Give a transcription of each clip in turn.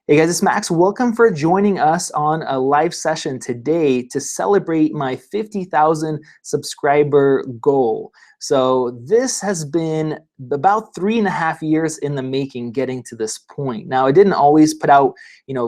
Hey guys, it's Max. Welcome for joining us on a live session today to celebrate my 50,000 subscriber goal. So this has been about 3.5 years in the making getting to this point. Now, I didn't always put out,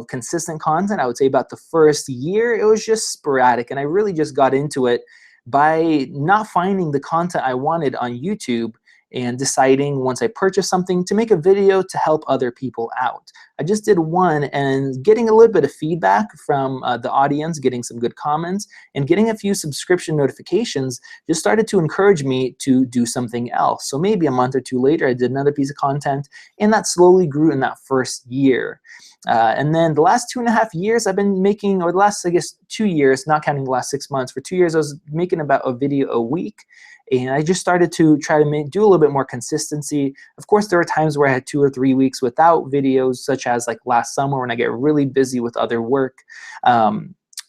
consistent content. I would say about the first year, it was just sporadic, and I really just got into it by not finding the content I wanted on YouTube and deciding once I purchased something to make a video to help other people out. I just did one and getting a little bit of feedback from the audience, getting some good comments, and getting a few subscription notifications just started to encourage me to do something else. So maybe a month or two later, I did another piece of content, and that slowly grew in that first year. And then the last 2.5 years I've been making, or the last, I guess, 2 years, not counting the last 6 months, for 2 years I was making about a video a week. And I just started to try to do a little bit more consistency. Of course, there were times where I had 2 or 3 weeks without videos, such as like last summer when I get really busy with other work.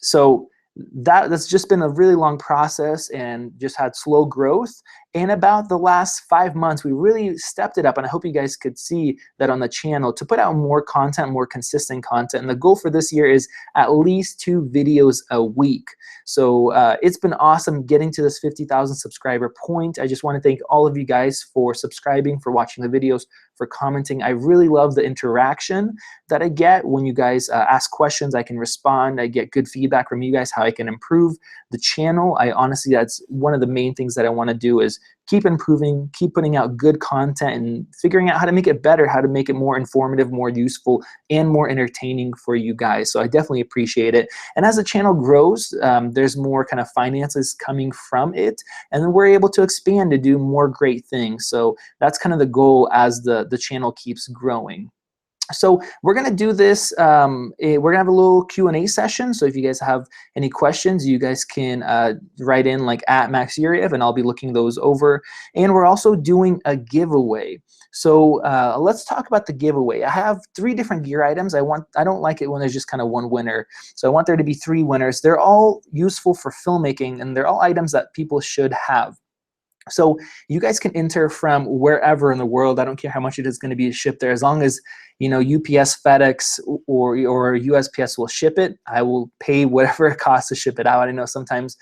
So that's just been a really long process and just had slow growth. And about the last 5 months, we really stepped it up, and I hope you guys could see that on the channel, to put out more content, more consistent content. And the goal for this year is at least 2 videos a week. So it's been awesome getting to this 50,000 subscriber point. I just want to thank all of you guys for subscribing, for watching the videos, for commenting. I really love the interaction that I get when you guys ask questions. I can respond. I get good feedback from you guys, how I can improve the channel. Honestly, that's one of the main things that I want to do, is keep improving, keep putting out good content, and figuring out how to make it better, how to make it more informative, more useful, and more entertaining for you guys. So I definitely appreciate it. And as the channel grows, there's more kind of finances coming from it, and then we're able to expand to do more great things. So that's kind of the goal as the channel keeps growing. So we're gonna do this, we're gonna have a little Q&A session. So if you guys have any questions, you guys can write in like @MaxYuryev, and I'll be looking those over. And we're also doing a giveaway. So let's talk about the giveaway. I have 3 different gear items. I don't like it when there's just kind of one winner. So I want there to be 3 winners. They're all useful for filmmaking, and they're all items that people should have. So you guys can enter from wherever in the world. I don't care how much it is going to be shipped there, as long as UPS, FedEx, or USPS will ship it. I will pay whatever it costs to ship it out. I know sometimes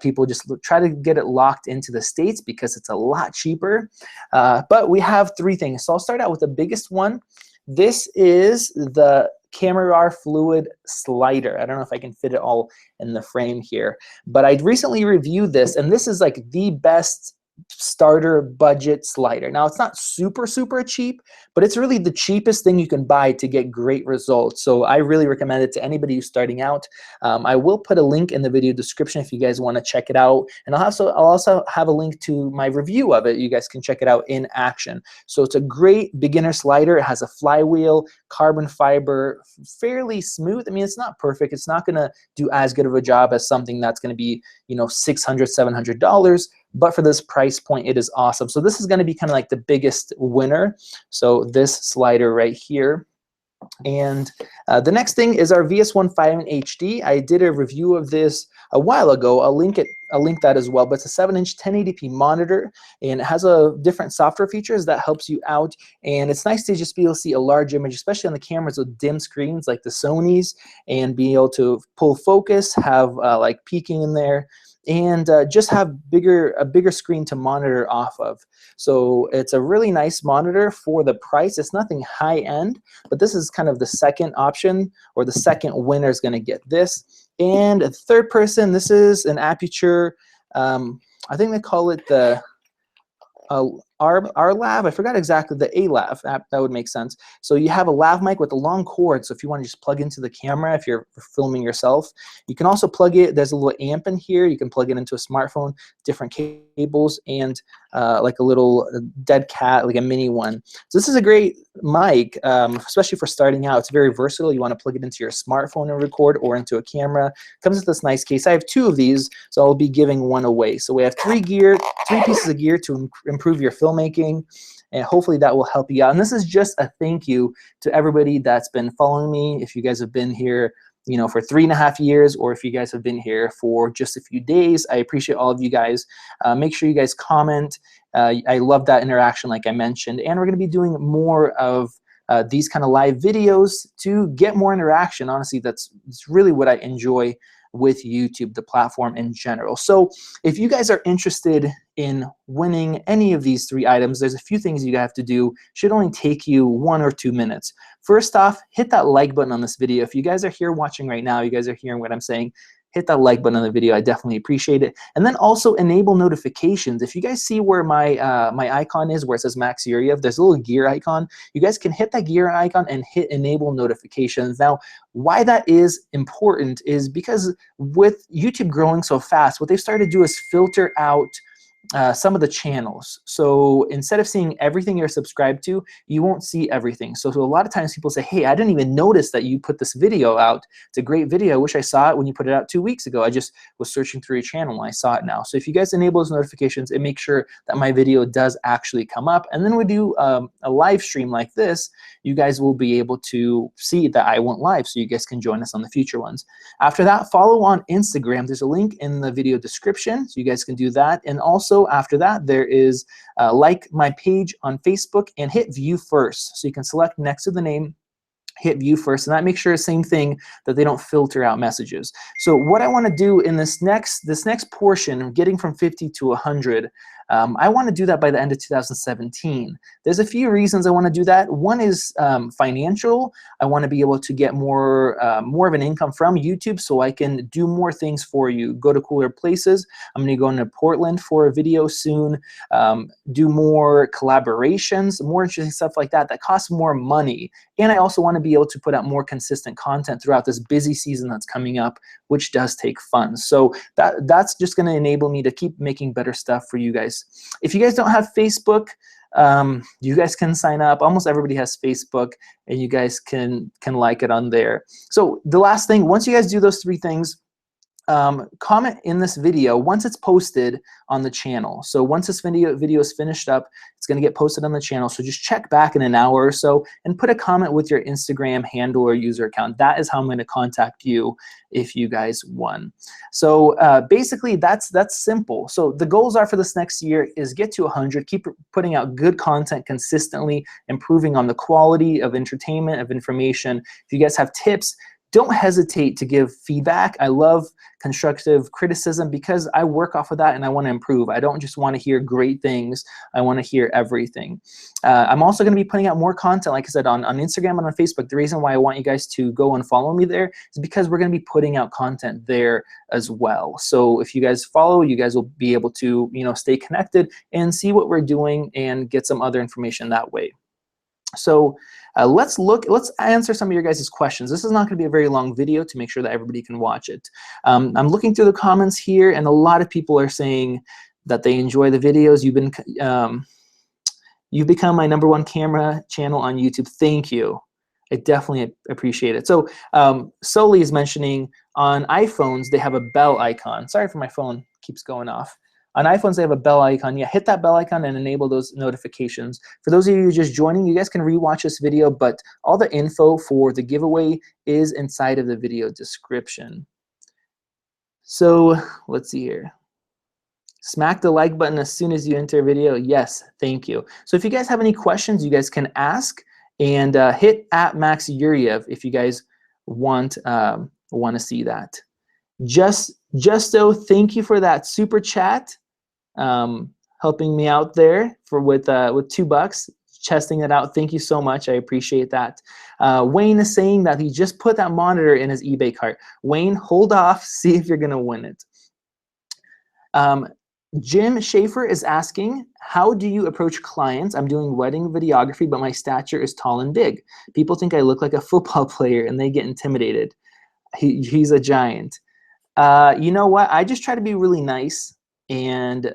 people just try to get it locked into the States because it's a lot cheaper. But we have 3 things. So I'll start out with the biggest one. This is the Camera Fluid Slider. I don't know if I can fit it all in the frame here, but I recently reviewed this, and this is like the best starter budget slider. Now, it's not super cheap, but it's really the cheapest thing you can buy to get great results. So I really recommend it to anybody who's starting out. I will put a link in the video description if you guys want to check it out, and I'll also have a link to my review of it. You guys can check it out in action. So it's a great beginner slider. It has a flywheel, carbon fiber, fairly smooth. I mean, it's not perfect. It's not going to do as good of a job as something that's going to be $600, $700. But for this price point, it is awesome. So this is going to be kind of like the biggest winner. So this slider right here. And the next thing is our VS15 HD. I did a review of this a while ago. I'll link that as well. But it's a 7-inch 1080p monitor, and it has different software features that helps you out. And it's nice to just be able to see a large image, especially on the cameras with dim screens like the Sonys, and be able to pull focus, have like peaking in there, and just have a bigger screen to monitor off of. So it's a really nice monitor for the price. It's nothing high end, but this is kind of the second option, or the second winner is going to get this. And a third person, this is an Aputure, I think they call it the R-Lav. I forgot exactly, the A-Lav. That would make sense. So you have a lav mic with a long cord, so if you want to just plug into the camera if you're filming yourself. You can also plug it, there's a little amp in here. You can plug it into a smartphone, different cables, and like a little dead cat, like a mini one. So this is a great mic, especially for starting out. It's very versatile. You want to plug it into your smartphone and record, or into a camera. Comes with this nice case. I have 2 of these, so I'll be giving one away. So we have 3 pieces of gear to improve your filmmaking, and hopefully that will help you out. And this is just a thank you to everybody that's been following me. If you guys have been here for 3.5 years, or if you guys have been here for just a few days, I appreciate all of you guys. Make sure you guys comment. I love that interaction, like I mentioned. And we're going to be doing more of these kind of live videos to get more interaction. Honestly, that's really what I enjoy with YouTube, the platform in general. So if you guys are interested in winning any of these 3 items, there's a few things you have to do. Should only take you 1 or 2 minutes. First off, hit that like button on this video. If you guys are here watching right now, you guys are hearing what I'm saying, hit that like button on the video. I definitely appreciate it. And then also enable notifications. If you guys see where my my icon is, where it says Max Yuryev, there's a little gear icon. You guys can hit that gear icon and hit enable notifications. Now, why that is important is because with YouTube growing so fast, what they've started to do is filter out some of the channels. So instead of seeing everything you're subscribed to, you won't see everything. So a lot of times people say, hey, I didn't even notice that you put this video out. It's a great video. I wish I saw it when you put it out 2 weeks ago. I just was searching through your channel and I saw it now. So if you guys enable those notifications, it makes sure that my video does actually come up. And then we do a live stream like this, you guys will be able to see that I went live, so you guys can join us on the future ones. After that, follow on Instagram. There's a link in the video description, so you guys can do that. And also after that, there is like my page on Facebook and hit view first. So you can select next to the name, hit view first, and that makes sure, same thing, that they don't filter out messages. So what I want to do in this next portion, getting from 50 to 100, I want to do that by the end of 2017. There's a few reasons I want to do that. One is financial. I want to be able to get more of an income from YouTube so I can do more things for you, go to cooler places. I'm going to go into Portland for a video soon, do more collaborations, more interesting stuff like that costs more money. And I also want to be able to put out more consistent content throughout this busy season that's coming up, which does take funds. So that's just going to enable me to keep making better stuff for you guys. If you guys don't have Facebook, you guys can sign up. Almost everybody has Facebook, and you guys can like it on there. So the last thing, once you guys do those 3 things, comment in this video once it's posted on the channel. So once this video is finished up, it's going to get posted on the channel. So just check back in an hour or so and put a comment with your Instagram handle or user account. That is how I'm going to contact you if you guys won. So basically that's simple. So the goals are for this next year is get to 100, keep putting out good content consistently, improving on the quality of entertainment, of information. If you guys have tips, don't hesitate to give feedback. I love constructive criticism because I work off of that and I want to improve. I don't just want to hear great things. I want to hear everything. I'm also going to be putting out more content, like I said, on Instagram and on Facebook. The reason why I want you guys to go and follow me there is because we're going to be putting out content there as well. So if you guys follow, you guys will be able to, stay connected and see what we're doing and get some other information that way. So let's answer some of your guys' questions. This is not going to be a very long video to make sure that everybody can watch it. I'm looking through the comments here, and a lot of people are saying that they enjoy the videos. You've become my #1 camera channel on YouTube. Thank you. I definitely appreciate it. So Soli is mentioning on iPhones they have a bell icon. Sorry for my phone keeps going off. On iPhones, they have a bell icon. Yeah, hit that bell icon and enable those notifications. For those of you just joining, you guys can rewatch this video, but all the info for the giveaway is inside of the video description. So let's see here. Smack the like button as soon as you enter a video. Yes, thank you. So if you guys have any questions, you guys can ask, and hit @MaxYuryev if you guys want to see that. Justo, thank you for that super chat. Helping me out there with $2, testing it out. Thank you so much. I appreciate that. Wayne is saying that he just put that monitor in his eBay cart. Wayne, hold off. See if you're going to win it. Jim Schaefer is asking, how do you approach clients? I'm doing wedding videography, but my stature is tall and big. People think I look like a football player, and they get intimidated. He's a giant. You know what? I just try to be really nice, and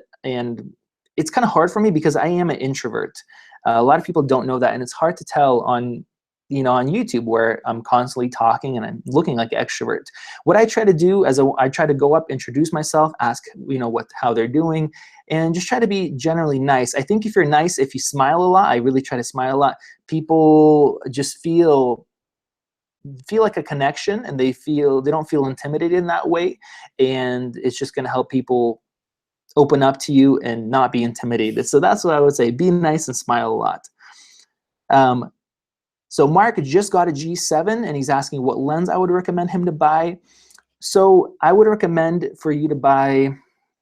it's kind of hard for me because I am an introvert. A lot of people don't know that, and it's hard to tell on YouTube where I'm constantly talking and I'm looking like an extrovert. What I try to do is I try to go up, introduce myself, ask how they're doing, and just try to be generally nice. I think if you're nice, if you smile a lot, I really try to smile a lot, people just feel like a connection, and they don't feel intimidated in that way, and it's just going to help people open up to you and not be intimidated. So that's what I would say. Be nice and smile a lot. So Mark just got a G7 and he's asking what lens I would recommend him to buy. So I would recommend for you to buy,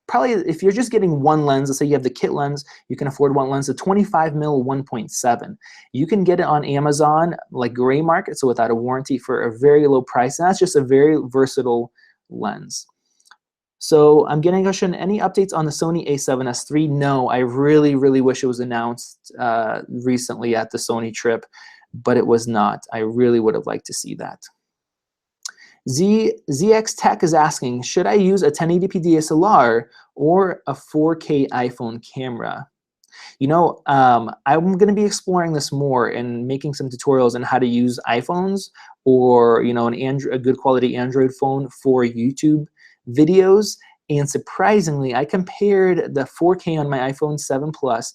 probably if you're just getting one lens, let's say you have the kit lens, you can afford one lens, a 25 mil 1.7. You can get it on Amazon, like gray market, so without a warranty for a very low price. And that's just a very versatile lens. So I'm getting a question, any updates on the Sony a7S III? No, I really, really wish it was announced recently at the Sony trip, but it was not. I really would have liked to see that. ZX Tech is asking, should I use a 1080p DSLR or a 4K iPhone camera? You know, I'm going to be exploring this more and making some tutorials on how to use iPhones or, you know, a good quality Android phone for YouTube videos. And surprisingly, I compared the 4K on my iPhone 7 Plus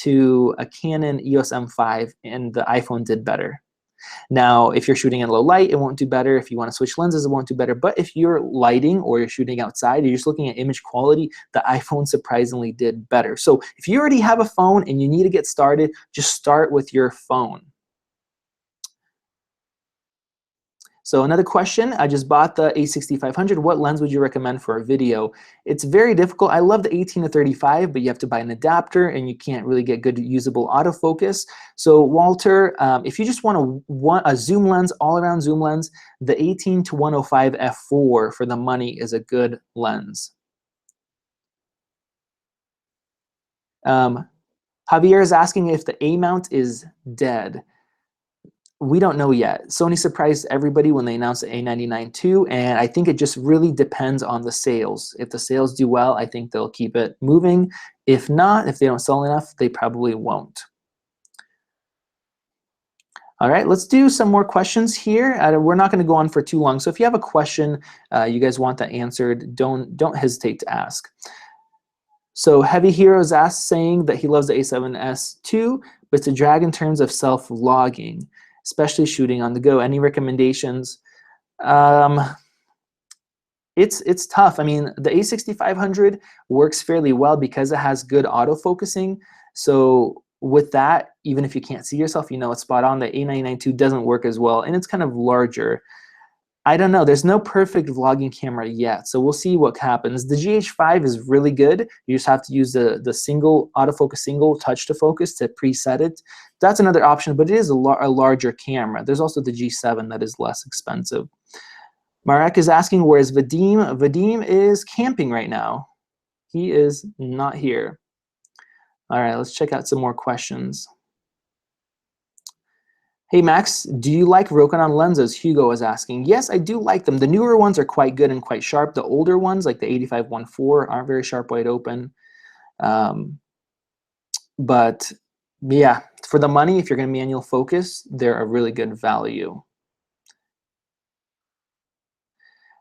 to a Canon EOS M5, and the iPhone did better. Now, if you're shooting in low light, it won't do better. If you want to switch lenses, it won't do better. But if you're lighting or you're shooting outside, you're just looking at image quality, the iPhone surprisingly did better. So if you already have a phone and you need to get started, just start with your phone. So another question, I just bought the a6500. What lens would you recommend for a video? It's very difficult. I love the 18-35, but you have to buy an adapter and you can't really get good usable autofocus. So Walter, if you just want a zoom lens, all-around zoom lens, the 18-105 f4 for the money is a good lens. Javier is asking if the A mount is dead. We don't know yet. Sony surprised everybody when they announced the A99 II, and I think it just really depends on the sales. If the sales do well, I think they'll keep it moving. If not, if they don't sell enough, they probably won't. All right, let's do some more questions here. We're not going to go on for too long, so if you have a question you guys want that answered, don't hesitate to ask. So Heavy Heroes asks, saying that he loves the A7S II, but it's a drag in terms of self-vlogging, especially shooting on the go. Any recommendations? It's tough. I mean, the A6500 works fairly well because it has good autofocusing. So with that, even if you can't see yourself, you know it's spot on. The A992 doesn't work as well, and it's kind of larger. I don't know. There's no perfect vlogging camera yet, so we'll see what happens. The GH5 is really good. You just have to use the single autofocus, single touch to focus to preset it. That's another option, but it is a larger camera. There's also the G7 that is less expensive. Marek is asking, where's Vadim? Vadim is camping right now. He is not here. All right, let's check out some more questions. Hey Max, do you like Rokinon lenses? Hugo is asking. Yes, I do like them. The newer ones are quite good and quite sharp. The older ones, like the 85-1.4, aren't very sharp wide open. But yeah, for the money, if you're going to manual focus, they're a really good value.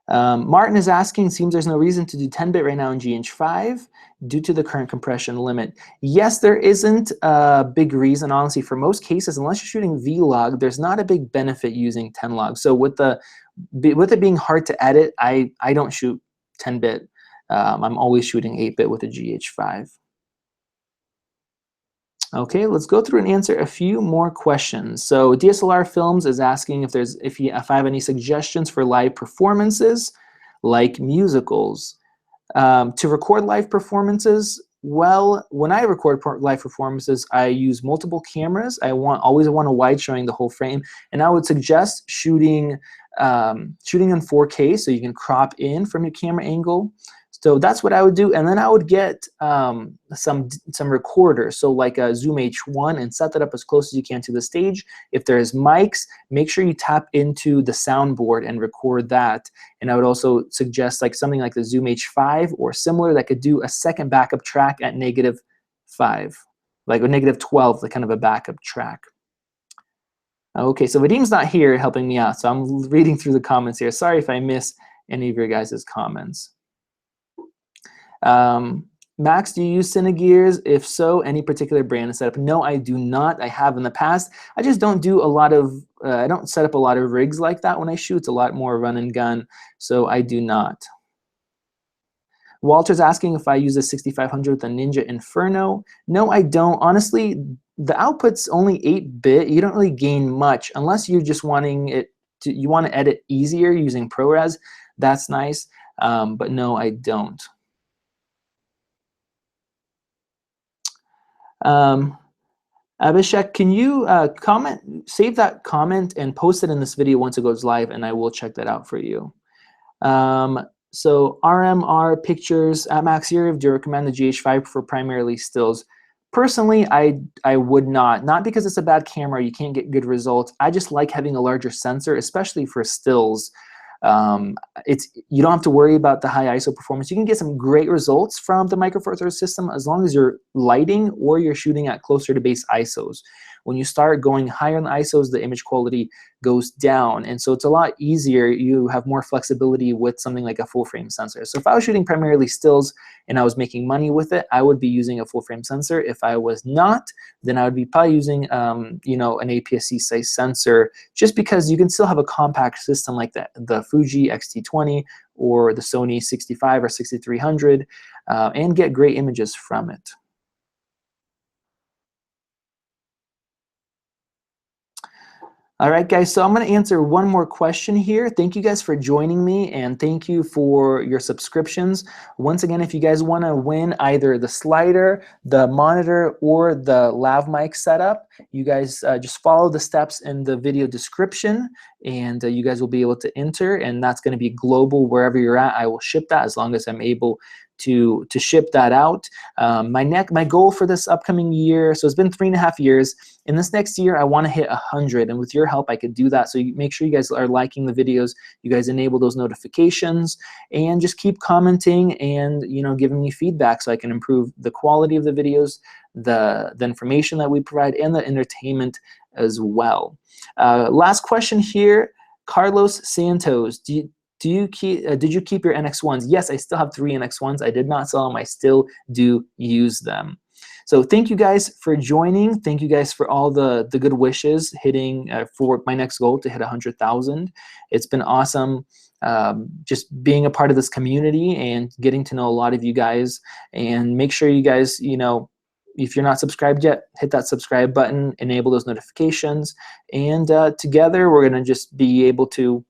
Martin is asking, seems there's no reason to do 10-bit right now in GH5 due to the current compression limit. Yes, there isn't a big reason, honestly. For most cases, unless you're shooting vlog, there's not a big benefit using 10 log. So with it being hard to edit, I don't shoot 10-bit. I'm always shooting 8-bit with a GH5. Okay, let's go through and answer a few more questions. So DSLR Films is asking if I have any suggestions for live performances, like musicals. To record live performances, well, when I record live performances, I use multiple cameras. I always want a wide showing the whole frame, and I would suggest shooting in 4K, so you can crop in from your camera angle. So that's what I would do, and then I would get some recorders, so like a Zoom H1, and set that up as close as you can to the stage. If there's mics, make sure you tap into the soundboard and record that. And I would also suggest like something like the Zoom H5 or similar that could do a second backup track at -5, like a -12, like kind of a backup track. Okay, so Vadim's not here helping me out, so I'm reading through the comments here. Sorry if I miss any of your guys' comments. Max, do you use Cinegears? If so, any particular brand and setup? No, I do not. I have in the past. I just don't do a lot of, I don't set up a lot of rigs like that when I shoot. It's a lot more run and gun, so I do not. Walter's asking if I use a 6500 with a Ninja Inferno. No, I don't. Honestly, the output's only 8-bit. You don't really gain much unless you're just wanting it to, you want to edit easier using ProRes. That's nice, but no, I don't. Abhishek, can you save that comment and post it in this video once it goes live, and I will check that out for you. So RMR Pictures at Max Uriv, do you recommend the GH5 for primarily stills? Personally, I would not because it's a bad camera, you can't get good results. I just like having a larger sensor, especially for stills. You don't have to worry about the high ISO performance. You can get some great results from the Micro Four Thirds system as long as you're lighting or you're shooting at closer to base ISOs. When you start going higher in the ISOs, the image quality goes down. And so it's a lot easier. You have more flexibility with something like a full frame sensor. So if I was shooting primarily stills and I was making money with it, I would be using a full frame sensor. If I was not, then I would be probably using you know, an APS-C size sensor, just because you can still have a compact system like the Fuji X-T20 or the Sony 65 or 6300 and get great images from it. All right, guys, so I'm going to answer one more question here. Thank you guys for joining me, and thank you for your subscriptions. Once again, if you guys want to win either the slider, the monitor, or the lav mic setup, you guys just follow the steps in the video description, and you guys will be able to enter, and that's going to be global wherever you're at. I will ship that as long as I'm able to ship that out. My goal for this upcoming year, so it's been 3.5 years. In this next year, I want to hit 100, and with your help, I could do that. So you make sure you guys are liking the videos, you guys enable those notifications, and just keep commenting and, you know, giving me feedback so I can improve the quality of the videos, the information that we provide, and the entertainment as well. Last question here, Carlos Santos. Did you keep your NX1s? Yes, I still have 3 NX1s. I did not sell them. I still do use them. So thank you guys for joining. Thank you guys for all the good wishes hitting for my next goal to hit 100,000. It's been awesome just being a part of this community and getting to know a lot of you guys. And make sure you guys, you know, if you're not subscribed yet, hit that subscribe button, enable those notifications, and together we're going to just be able to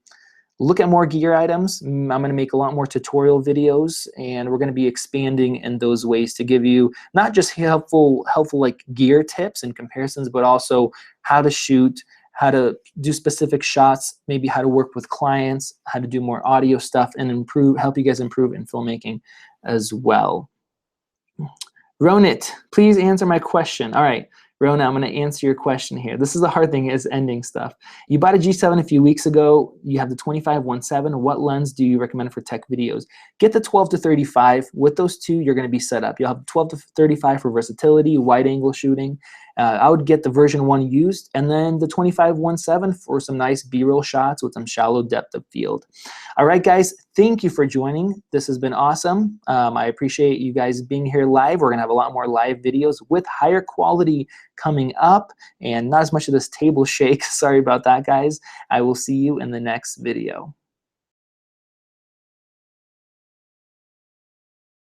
look at more gear items. I'm going to make a lot more tutorial videos, and we're going to be expanding in those ways to give you not just helpful like gear tips and comparisons, but also how to shoot, how to do specific shots, maybe how to work with clients, how to do more audio stuff, and help you guys improve in filmmaking as well. Ronit, please answer my question. All right, Rona, I'm going to answer your question here. This is the hard thing, is ending stuff. You bought a G7 a few weeks ago. You have the 25-1.7. What lens do you recommend for tech videos? Get the 12-35. With those two, you're going to be set up. You'll have 12-35 for versatility, wide angle shooting. I would get the version 1 used, and then the 25-1.7 for some nice B-roll shots with some shallow depth of field. All right, guys, thank you for joining. This has been awesome. I appreciate you guys being here live. We're going to have a lot more live videos with higher quality coming up, and not as much of this table shake. Sorry about that, guys. I will see you in the next video.